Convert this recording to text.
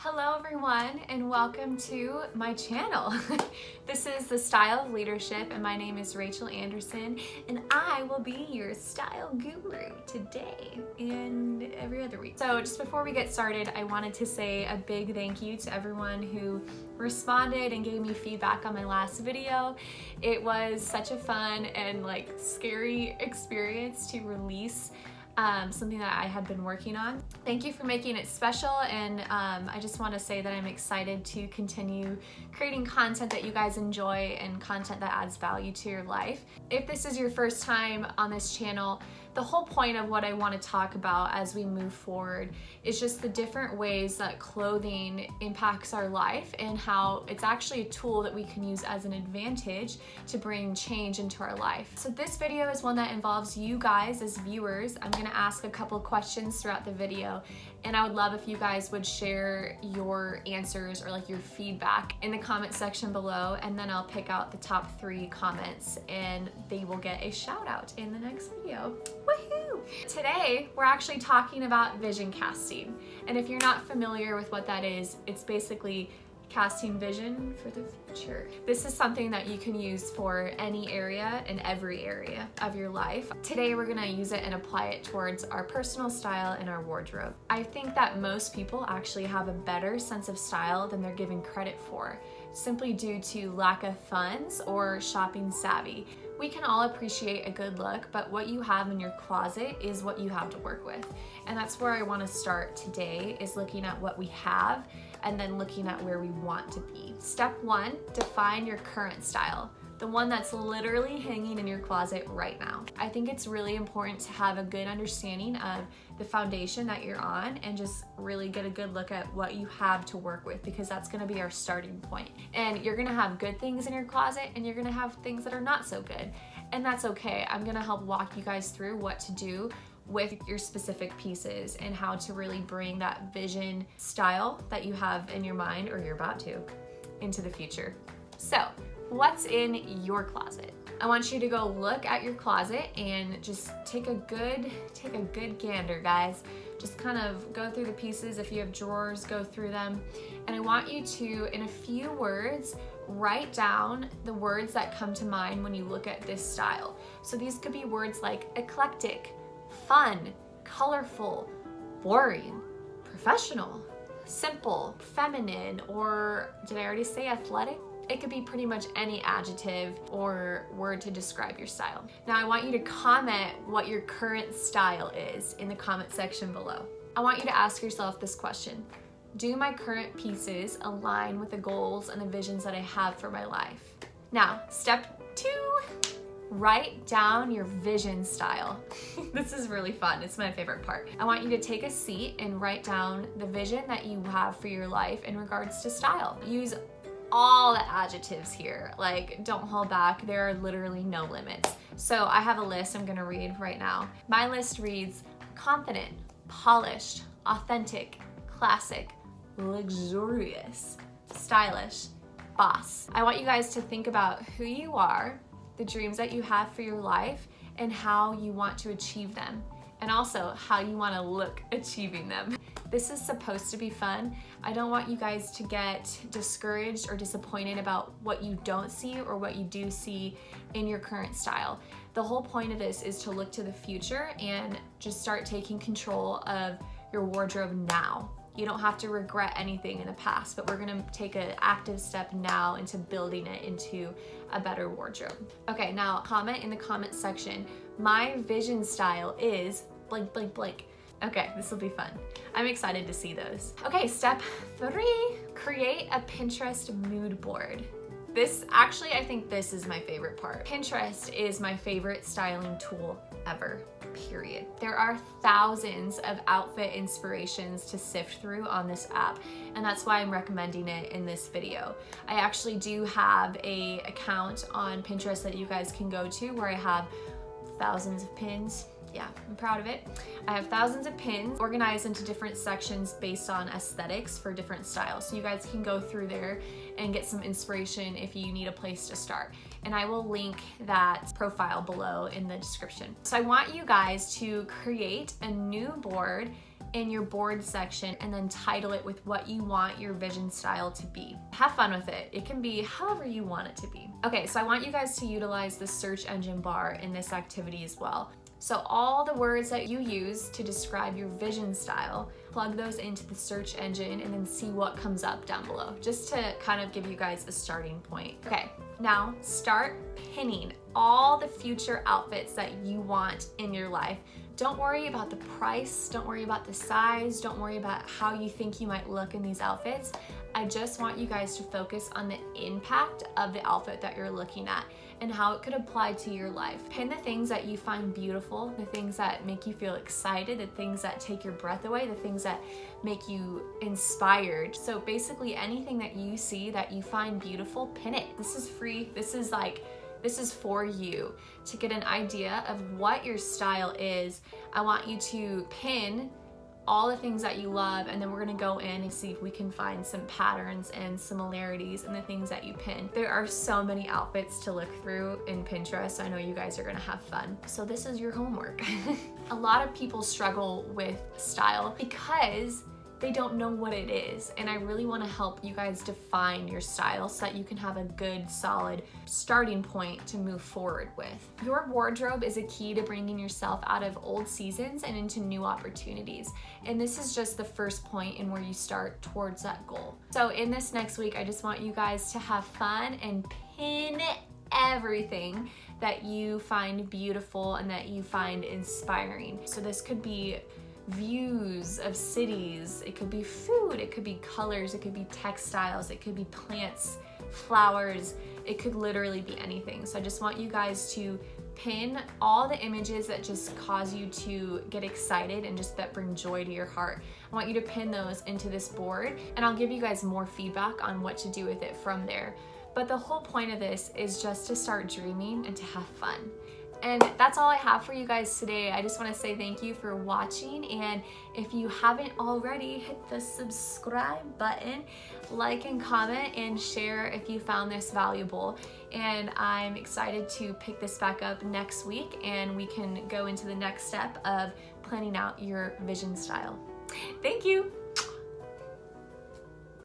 Hello everyone and welcome to my channel. This is the Style of Leadership and my name is Rachel Anderson and I will be your style guru today and every other week. So just before we get started, I wanted to say a big thank you to everyone who responded and gave me feedback on my last video. It was such a fun and scary experience to release something that I had been working on. Thank you for making it special, and I just want to say that I'm excited to continue creating content that you guys enjoy and content that adds value to your life. If this is your first time on this channel, the whole point of what I want to talk about as we move forward is just the different ways that clothing impacts our life and how it's actually a tool that we can use as an advantage to bring change into our life. So this video is one that involves you guys as viewers. I'm going to ask a couple of questions throughout the video, and I would love if you guys would share your answers or your feedback in the comment section below, and then I'll pick out the top 3 comments and they will get a shout out in the next video. Woohoo! Today, we're actually talking about vision casting. And if you're not familiar with what that is, it's basically casting vision for the future. This is something that you can use for any area and every area of your life. Today, we're gonna use it and apply it towards our personal style and our wardrobe. I think that most people actually have a better sense of style than they're given credit for, simply due to lack of funds or shopping savvy. We can all appreciate a good look, but what you have in your closet is what you have to work with. And that's where I want to start today, is looking at what we have and then looking at where we want to be. Step 1, define your current style, the one that's literally hanging in your closet right now. I think it's really important to have a good understanding of the foundation that you're on and just really get a good look at what you have to work with, because that's gonna be our starting point. And you're gonna have good things in your closet and you're gonna have things that are not so good. And that's okay. I'm gonna help walk you guys through what to do with your specific pieces and how to really bring that vision style that you have in your mind, or you're about to, into the future. So, what's in your closet? I want you to go look at your closet and just take a good gander, guys. Just kind of go through the pieces. If you have drawers, go through them. And I want you to, in a few words, write down the words that come to mind when you look at this style. So these could be words like eclectic, fun, colorful, boring, professional, simple, feminine, or did I already say athletic? It could be pretty much any adjective or word to describe your style. Now I want you to comment what your current style is in the comment section below. I want you to ask yourself this question: do my current pieces align with the goals and the visions that I have for my life? Now, step 2, write down your vision style. This is really fun. It's my favorite part. I want you to take a seat and write down the vision that you have for your life in regards to style. Use all the adjectives here. Don't hold back. There are literally no limits. So I have a list I'm gonna read right now. My list reads: confident, polished, authentic, classic, luxurious, stylish, boss. I want you guys to think about who you are, the dreams that you have for your life, and how you want to achieve them, and also how you want to look achieving them. This is supposed to be fun. I don't want you guys to get discouraged or disappointed about what you don't see or what you do see in your current style. The whole point of this is to look to the future and just start taking control of your wardrobe now. You don't have to regret anything in the past, but we're gonna take an active step now into building it into a better wardrobe. Okay, now comment in the comment section: my vision style is blank, blank, blank. Okay, this will be fun. I'm excited to see those. Okay, step 3, create a Pinterest mood board. I think this is my favorite part. Pinterest is my favorite styling tool ever, period. There are thousands of outfit inspirations to sift through on this app, and that's why I'm recommending it in this video. I actually do have an account on Pinterest that you guys can go to where I have thousands of pins. Yeah, I'm proud of it. I have thousands of pins organized into different sections based on aesthetics for different styles. So you guys can go through there and get some inspiration if you need a place to start. And I will link that profile below in the description. So I want you guys to create a new board in your board section and then title it with what you want your vision style to be. Have fun with it. It can be however you want it to be. Okay, so I want you guys to utilize the search engine bar in this activity as well. So all the words that you use to describe your vision style, plug those into the search engine and then see what comes up down below, just to kind of give you guys a starting point. Okay, now start pinning all the future outfits that you want in your life. Don't worry about the price, don't worry about the size, don't worry about how you think you might look in these outfits. I just want you guys to focus on the impact of the outfit that you're looking at and how it could apply to your life. Pin the things that you find beautiful, the things that make you feel excited, the things that take your breath away, the things that make you inspired. So basically anything that you see that you find beautiful, pin it. This is free. This is for you to get an idea of what your style is. I want you to pin all the things that you love, and then we're gonna go in and see if we can find some patterns and similarities in the things that you pin. There are so many outfits to look through in Pinterest. I know you guys are gonna have fun. So this is your homework. A lot of people struggle with style because they don't know what it is, and I really want to help you guys define your style so that you can have a good solid starting point to move forward with. Your wardrobe is a key to bringing yourself out of old seasons and into new opportunities, and this is just the first point in where you start towards that goal. So in this next week, I just want you guys to have fun and pin everything that you find beautiful and that you find inspiring. So this could be views of cities, it could be food, it could be colors, it could be textiles, it could be plants, flowers, it could literally be anything. So I just want you guys to pin all the images that just cause you to get excited and just that bring joy to your heart. I want you to pin those into this board, and I'll give you guys more feedback on what to do with it from there. But the whole point of this is just to start dreaming and to have fun. And that's all I have for you guys today. I just want to say thank you for watching, and if you haven't already, hit the subscribe button, like and comment, and share if you found this valuable. And I'm excited to pick this back up next week, and we can go into the next step of planning out your vision style. Thank you.